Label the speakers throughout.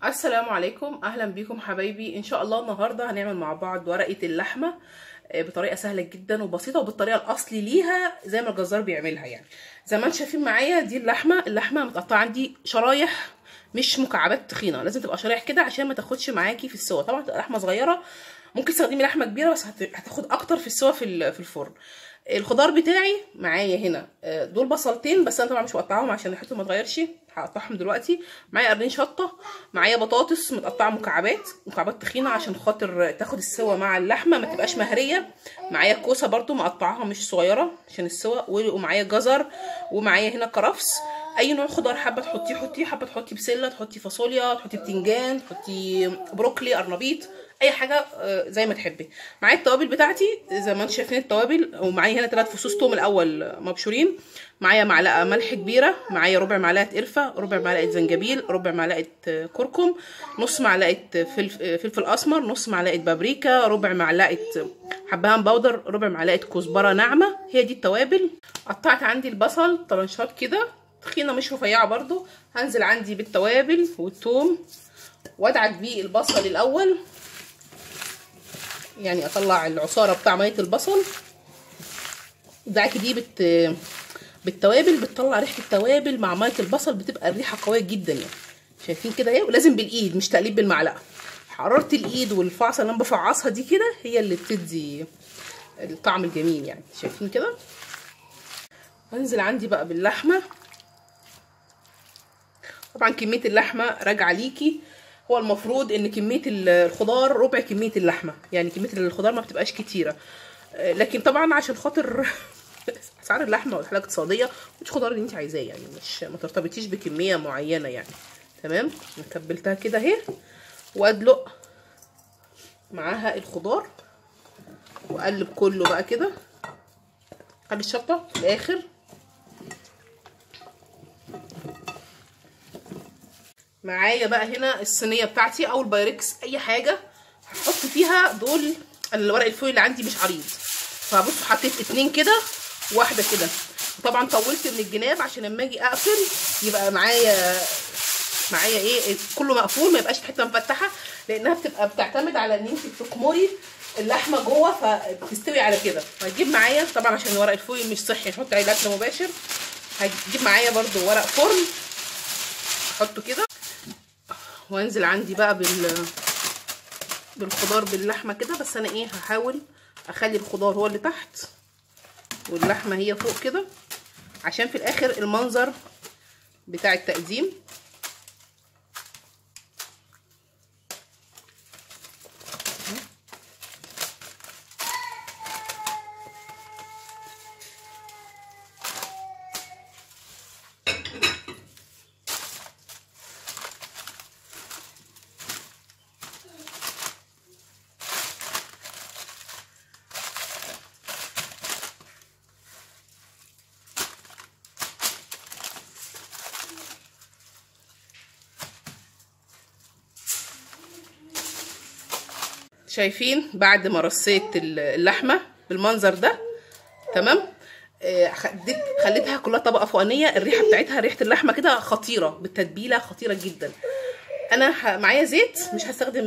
Speaker 1: السلام عليكم، اهلا بيكم حبايبي. ان شاء الله النهارده هنعمل مع بعض ورقه اللحمه بطريقه سهله جدا وبسيطه وبالطريقه الاصلي ليها زي ما الجزار بيعملها. يعني زي ما انتم شايفين معايا دي اللحمه متقطعه عندي شرايح، مش مكعبات تخينه، لازم تبقى شرايح كده عشان ما تاخدش معاكي في السوا. طبعا تبقى لحمه صغيره، ممكن تستخدمي لحمه كبيره بس هتاخد اكتر في السوا في الفرن. الخضار بتاعي معايا هنا دول بصلتين، بس انا طبعا مش مقطعاهم عشان ريحتهم ما تغيرش، هقطعهم دلوقتي. معايا قرنين شطه، معايا بطاطس متقطعه مكعبات تخينه عشان خاطر تاخد السوا مع اللحمه ما تبقاش مهريه. معايا كوسه برده مقطعاها مش صغيره عشان السوا، ومعايا جزر، ومعايا هنا كرفس. اي نوع خضار حابه تحطيه، حابه تحطي بسله، تحطي فاصوليا، تحطي بتنجان، تحطي بروكلي، قرنبيط، اي حاجه زي ما تحبي. معايا التوابل بتاعتي زي ما انتم شايفين التوابل، ومعايا هنا 3 فصوص توم الاول مبشورين، معايا معلقه ملح كبيره، معايا ربع معلقه قرفه، ربع معلقه زنجبيل، ربع معلقه كركم، نص معلقه فلفل اسمر، نص معلقه بابريكا، ربع معلقه حبهان باودر، ربع معلقه كزبره ناعمه. هي دي التوابل. قطعت عندي البصل طرنشات كده تخينه مش رفيعه برده. هنزل عندي بالتوابل والثوم وادعك بيه البصل الاول، يعني اطلع العصاره بتاع ميه البصل. دعك دي بالتوابل بتطلع ريحه التوابل مع ميه البصل، بتبقى الريحه قويه جدا. يعني شايفين كده اهي، ولازم بالايد مش تقليب بالمعلقه. حراره الايد والفعصه اللي انا بفعصها دي كده هي اللي بتدي الطعم الجميل. يعني شايفين كده. هنزل عندي بقى باللحمه. طبعا كميه اللحمه راجعه ليكي، هو المفروض ان كميه الخضار ربع كميه اللحمه، يعني كميه الخضار ما بتبقاش كتيره، لكن طبعا عشان خاطر اسعار اللحمه والحاجه اقتصاديه، مش خضار اللي انت عايزاه، يعني مش ما ترتبطيش بكميه معينه يعني. تمام. كبلتها كده اهي، وادلق معاها الخضار واقلب كله بقى كده. خلي الشطه في الاخر. معايا بقى هنا الصينيه بتاعتي او البايركس، اي حاجه هحط فيها دول. الورق الفويل اللي عندي مش عريض، فبص حطيت 2 كده وواحده كده. طبعا طولت من الجناب عشان لما اجي اقفل يبقى معايا ايه، كله مقفول، ما يبقاش حته مفتحه، لانها بتبقى بتعتمد على ان انت بتكمري اللحمه جوه فبتستوي على كده. هتجيب معايا طبعا عشان ورق الفويل مش صحي نحط عليه اكل مباشر، هجيب معايا برده ورق فرن احطه كده، وانزل عندي بقى بالخضار باللحمه كده. بس انا ايه، هحاول اخلي الخضار هو اللي تحت واللحمه هي فوق كده، عشان في الاخر المنظر بتاع التقديم. شايفين بعد ما رصيت اللحمه بالمنظر ده. تمام. خليتها كلها طبقه فوقانيه، الريحه بتاعتها ريحه اللحمه كده خطيره، بالتتبيله خطيره جدا. انا معايا زيت، مش هستخدم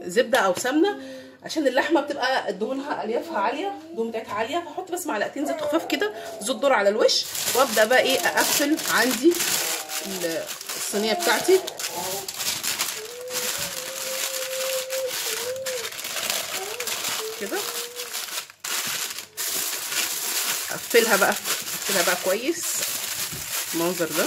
Speaker 1: زبده او سمنه عشان اللحمه بتبقى دهونها اليافها عاليه، الدهون بتاعتها عاليه، فاحط بس معلقتين زيت خفاف كده، زيت ذره على الوش، وابدا بقى ايه اقفل عندي الصينيه بتاعتي كده. اقفلها بقى كويس المنظر ده.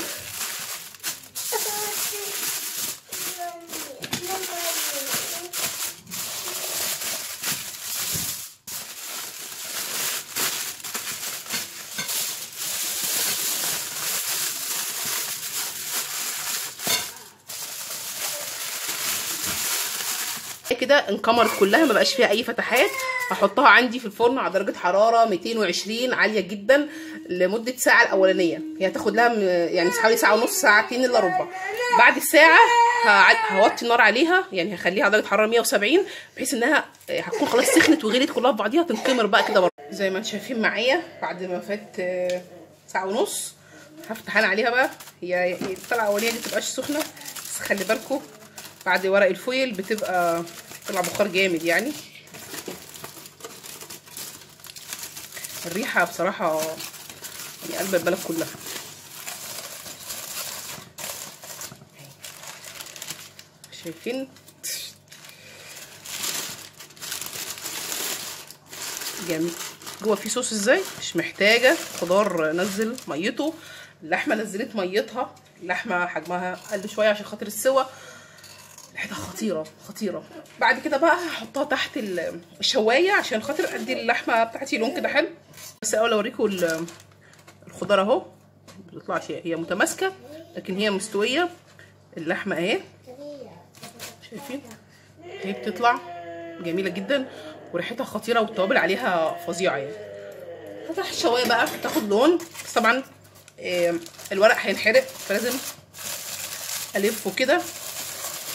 Speaker 1: كده انكمرت كلها، ما بقاش فيها اي فتحات. هحطها عندي في الفرن على درجه حراره 220 عاليه جدا لمده ساعه الاولانيه. هي هتاخد لها يعني حوالي ساعه ونص، ساعتين الا ربع. بعد الساعه هوطي النار عليها، يعني هخليها على درجه حراره 170، بحيث انها هتكون خلاص سخنت وغليت كلها في بعضيها، تنكمر بقى كده برضه زي ما انتم شايفين معايا. بعد ما فات ساعه ونص هفتح انا عليها بقى. هي الطلعه الاولانيه دي متبقاش سخنه، بس خلي بالكم بعد ورق الفويل بتبقى طلع بخار جامد يعني. الريحه بصراحه يعني قلب البلد كلها. شايفين جامد جوه في صوص ازاي، مش محتاجه خضار نزل ميته، اللحمه نزلت ميتها، اللحمه حجمها قل شويه عشان خاطر السوا، ريحتها خطيره خطيره. بعد كده بقى هحطها تحت الشوايه عشان خاطر ادي اللحمه بتاعتي لون كده حلو. بس اول اوريكم الخضار اهو، بتطلعش هي متماسكه لكن هي مستويه. اللحمه اهي شايفين هي بتطلع جميله جدا وريحتها خطيره والتوابل عليها فظيعه يعني. هفتح الشوايه بقى تاخد لون، بس طبعا الورق هينحرق فلازم الفه كده،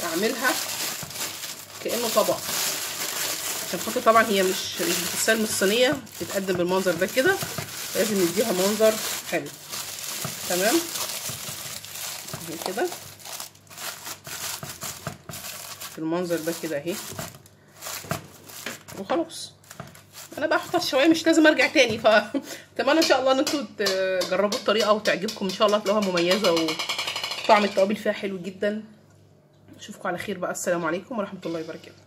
Speaker 1: اعملها كانه طبق عشان خاطر طبعا هي مش بتتسال من الصينيه، بتتقدم بالمنظر ده كده، لازم نديها منظر حلو. تمام كده بالمنظر ده كده اهي وخلاص. انا بقى احطها الشوايه مش لازم ارجع تاني، اتمنى ان شاء الله ان انتوا تجربوا الطريقه وتعجبكم ان شاء الله، تلاقوها مميزه وطعم التوابل فيها حلو جدا. اشوفكم على خير بقى، السلام عليكم ورحمه الله وبركاته.